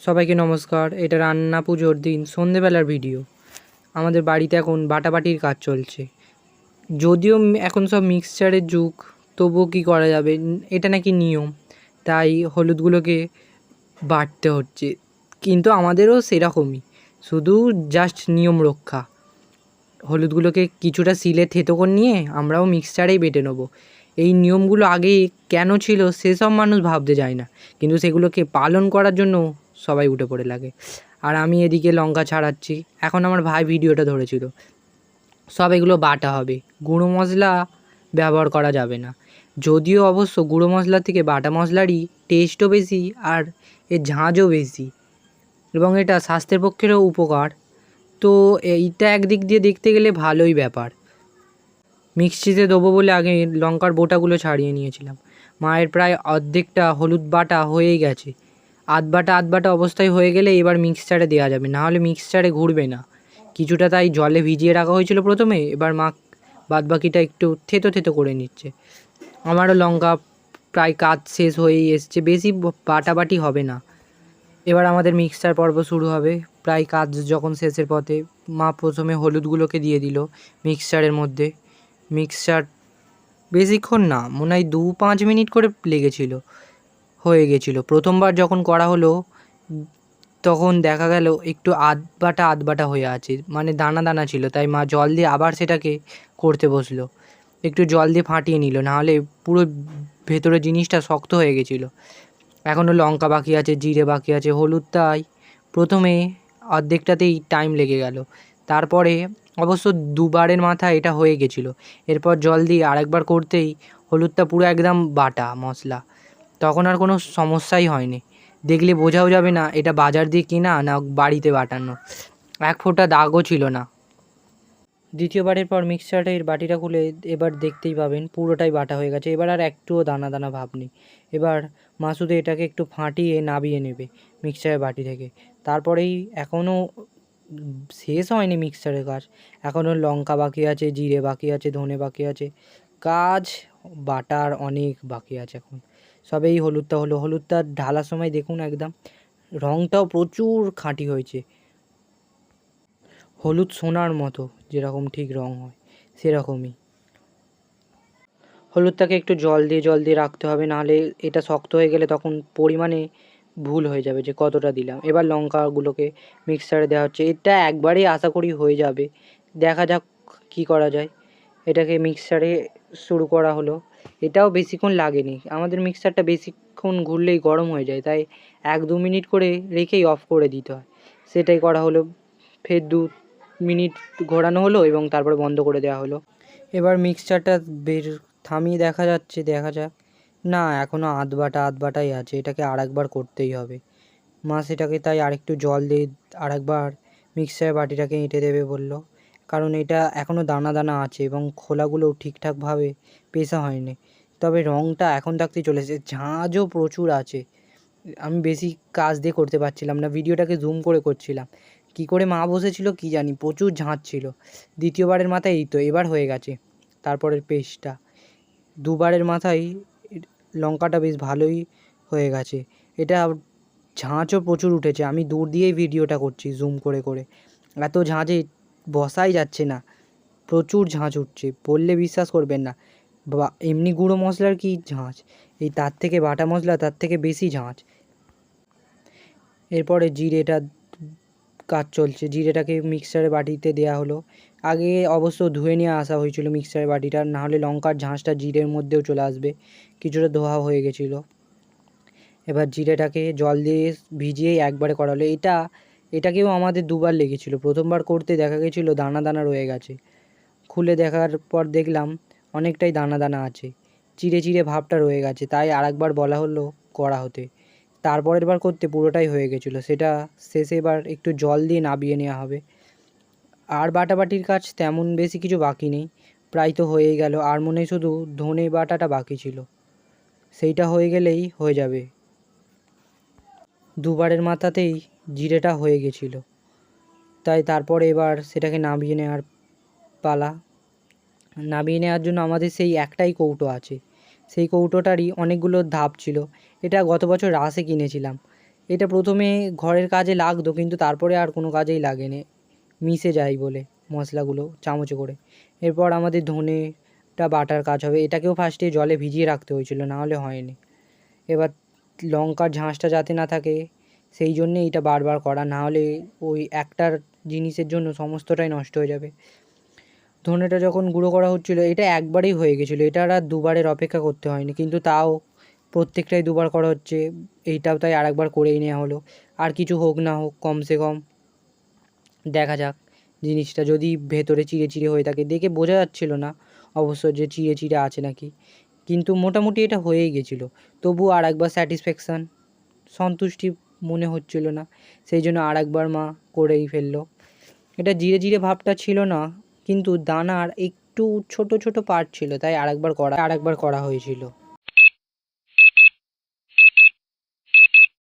সবাইকে নমস্কার। এটা রান্না পুজোর দিন সন্ধেবেলার ভিডিও। আমাদের বাড়িতে এখন বাটাবাটির কাজ চলছে। যদিও এখন সব মিক্সচারের যুগ, তবুও কী করা যাবে, এটা নাকি নিয়ম, তাই হলুদগুলোকে বাটতে হচ্ছে। কিন্তু আমাদেরও সেরকমই, শুধু জাস্ট নিয়ম রক্ষা। হলুদগুলোকে কিছুটা শিলে থেতো করে নিয়ে আমরাও মিক্সচারেই বেটে নেবো। এই নিয়মগুলো আগে কেন ছিল সেসব মানুষ ভাবতে যায় না, কিন্তু সেগুলোকে পালন করার জন্য সবাই উঠে পড়ে লাগে। আর আমি এদিকে লঙ্কা ছাড়াচ্ছি। এখন আমার ভাই ভিডিওটা ধরেছিল। সব এগুলো বাটা হবে, গুঁড়ো মশলা ব্যবহার করা যাবে না। যদিও অবশ্য গুঁড়ো মশলার থেকে বাটা মশলারই টেস্টও বেশি আর এর ঝাঁঝও বেশি, এবং এটা স্বাস্থ্যের পক্ষেরও উপকার। তো এইটা একদিক দিয়ে দেখতে গেলে ভালোই ব্যাপার। মিক্সিতে দেবো বলে আগে লঙ্কার বোটাগুলো ছাড়িয়ে নিয়েছিলাম। মায়ের প্রায় অর্ধেকটা হলুদ বাটা হয়েই গেছে। আধ বাটা অবস্থায় হয়ে গেলে এবার মিক্সচারে দেওয়া যাবে, নাহলে মিক্সচারে ঘুরবে না। কিছুটা তাই জলে ভিজিয়ে রাখা হয়েছিল প্রথমে, এবার মা বাদবাকিটা একটু থেতো থেতো করে নিচ্ছে। আমারও লঙ্কা প্রায় কাজ শেষ হয়েই এসছে, বেশি বাটাবাটি হবে না। এবার আমাদের মিক্সচার পর্ব শুরু হবে। প্রায় কাজ যখন শেষের পথে, মা প্রথমে হলুদগুলোকে দিয়ে দিল মিক্সচারের মধ্যে। মিক্সচার বেশিক্ষণ না, মনে হয় 2-5 মিনিট করে লেগেছিল, হয়ে গেছিলো। প্রথমবার যখন করা হলো তখন দেখা গেল একটু আধ বাটা হয়ে আছে, মানে দানা দানা ছিল। তাই মা জল দিয়ে আবার সেটাকে করতে বসলো। একটু জল দিয়ে ফাটিয়ে নিল, নাহলে পুরো ভেতরের জিনিসটা শক্ত হয়ে গেছিলো। এখনও লঙ্কা বাকি আছে, জিরে বাকি আছে, হলুদটাই প্রথমে অর্ধেকটাতেই টাইম লেগে গেল। তারপরে অবশ্য দুবারের মাথায় এটা হয়ে গেছিলো। এরপর জল দিয়ে আরেকবার করতেই হলুদটা পুরো একদম বাটা মশলা। তখন আর কোনো সমস্যাই হয়নি। দেখলে বোঝাও যাবে না এটা বাজার দিয়ে কেনা না বাড়িতে বাটানো। এক ফোঁটা দাগও ছিল না। দ্বিতীয়বারের পর মিক্সচারের বাটিটা খুলে এবার দেখতেই পাবেন পুরোটাই বাটা হয়ে গেছে। এবার আর একটুও দানা দানা ভাব নেই। এবার মা শুধু এটাকে একটু ফাটিয়ে নাবিয়ে নেবে মিক্সচারের বাটি থেকে। তারপরেই এখনও শেষ হয়নি মিক্সচারের কাজ। এখনও লঙ্কা বাকি আছে, জিরে বাকি আছে, ধনে বাকি আছে, কাজ বাটার অনেক বাকি আছে এখন। সবে এই হলুদটা হলো। হলুদটা ঢালার সময় দেখুন একদম রঙটাও প্রচুর খাঁটি হয়েছে। হলুদ সোনার মতো যেরকম ঠিক রঙ হয় সেরকমই। হলুদটাকে একটু জল দিয়ে রাখতে হবে, নাহলে এটা শক্ত হয়ে গেলে তখন পরিমাণে ভুল হয়ে যাবে যে কতটা দিলাম। এবার লঙ্কাগুলোকে মিক্সচারে দেওয়া হচ্ছে। এটা একবারেই আশা করি হয়ে যাবে, দেখা যাক কী করা যায়। এটাকে মিক্সচারে শুরু করা হলো। এটাও বেশিক্ষণ লাগেনি, আমাদের মিক্সচারটা বেশিক্ষণ ঘুরলেই গরম হয়ে যায়, তাই 1-2 মিনিট করে রেখেই অফ করে দিতে হয়। সেটাই করা হলো। ফের 2 মিনিট ঘোরানো হলো এবং তারপরে বন্ধ করে দেওয়া হলো। এবার মিক্সচারটা থামিয়ে দেখা যাক। না, এখনও আধ বাটাই আছে, এটাকে আরেকবার করতেই হবে। মা সেটাকে তাই আরেকটু জল দিয়ে আরেকবার মিক্সচারের বাটিটাকে এঁটে দেবে বলল, কারণ এটা এখনও দানা দানা আছে এবং খোলাগুলোও ঠিকঠাকভাবে পেশা হয়নি। তবে রঙটা এখন থাকতেই চলেছে, ঝাঁঝও প্রচুর আছে। আমি বেশি কাজ দিয়ে করতে পারছিলাম না, ভিডিওটাকে জুম করে করছিলাম। কি করে মা বসেছিল কি জানি, প্রচুর ঝাঁঝ ছিল। দ্বিতীয়বারের মাথায় এই তো এবার হয়ে গেছে তারপরের পেস্টটা। দুবারের মাথায় লঙ্কাটা বেশ ভালোই হয়ে গেছে। এটা ঝাঁঝও প্রচুর উঠেছে। আমি দূর দিয়েই ভিডিওটা করছি জুম করে করে, এত ঝাঁঝে বসাই যাচ্ছে না, প্রচুর ঝাঁঝ উঠছে, বললে বিশ্বাস করবেন না। বা এমনি গুঁড়ো মশলার কি ঝাঁঝ, এই তার থেকে বাটা মশলা তার থেকে বেশি ঝাঁঝ। এরপরে জিরেটা কাজ চলছে, জিরেটাকে মিক্সচারের বাটিতে দেওয়া হলো। আগে অবশ্য ধুয়ে নিয়ে আসা হয়েছিল মিক্সচারের বাটিটা, নাহলে লঙ্কার ঝাঁঝটা জিরের মধ্যেও চলে আসবে। কিছুটা ধোয়া হয়ে গেছিলো। এবার জিরেটাকে জল দিয়ে ভিজিয়েই একবারে করা হলো। এটাকেও আমাদের দুবার লেগেছিলো। প্রথমবার করতে দেখা গেছিলো দানা দানা রয়ে গেছে, খুলে দেখার পর দেখলাম অনেকটাই দানা দানা আছে, চিড়ে ভাবটা রয়ে গেছে, তাই আরেকবার বলা হলো করা হতে। তারপরের বার করতে পুরোটাই হয়ে গেছিলো। সেটা শেষে এবার একটু জল দিয়ে নাবিয়ে নেওয়া হবে। আর বাটাবাটির কাজ তেমন বেশি কিছু বাকি নেই, প্রায় তো হয়েই গেল। আর মনে শুধু ধনে বাটাটা বাকি ছিল, সেইটা হয়ে গেলেই হয়ে যাবে। দুবারের মাথাতেই জিরেটা হয়ে গেছিলো, তাই তারপরে এবার সেটাকে নামিয়ে নেওয়ার পালা। নামিয়ে নেওয়ার জন্য আমাদের সেই একটাই কৌটো আছে, সেই কৌটোটারই অনেকগুলো ধাপ ছিল। এটা গত বছর রাসে কিনেছিলাম। এটা প্রথমে ঘরের কাজে লাগতো, কিন্তু তারপরে আর কোনো কাজেই লাগেনি, মিশে যায় বলে মশলাগুলো চামচে করে। এরপর আমাদের ধনেটা বাটার কাজ হবে। এটাকেও ফার্স্টে জলে ভিজিয়ে রাখতে হয়েছিল, না হলে হয়নি। এবার লঙ্কার ঝাঁসটা যাতে না থাকে সেই জন্যে এটা বারবার করা, না হলে ওই একটার জিনিসের জন্য সমস্তটাই নষ্ট হয়ে যাবে। ধনেটা যখন গুঁড়ো করা হচ্ছিলো, এটা একবারেই হয়ে গেছিলো, এটা আর দুবারের অপেক্ষা করতে হয়নি, কিন্তু তাও প্রত্যেকটাই দুবার করা হচ্ছে, এইটাও তাই আরেকবার করেই নেওয়া হলো। আর কিছু হোক না হোক, কমসে কম দেখা যাক জিনিসটা, যদি ভেতরে চিড়ে চিড়ে হয়ে থাকে, দেখে বোঝা যাচ্ছিলো না অবশ্য যে চিড়ে চিড়ে আছে নাকি, কিন্তু মোটামুটি এটা হয়েই গেছিলো। তবু আর একবার স্যাটিসফ্যাকশান, সন্তুষ্টি মনে হচ্ছিল না, সেই জন্য আর একবার মা করেই ফেললো। এটা জিরে জিরে ভাবটা ছিল না, কিন্তু দানার একটু ছোট ছোট পার্ট ছিল, তাই আরেকবার করা হয়েছিল।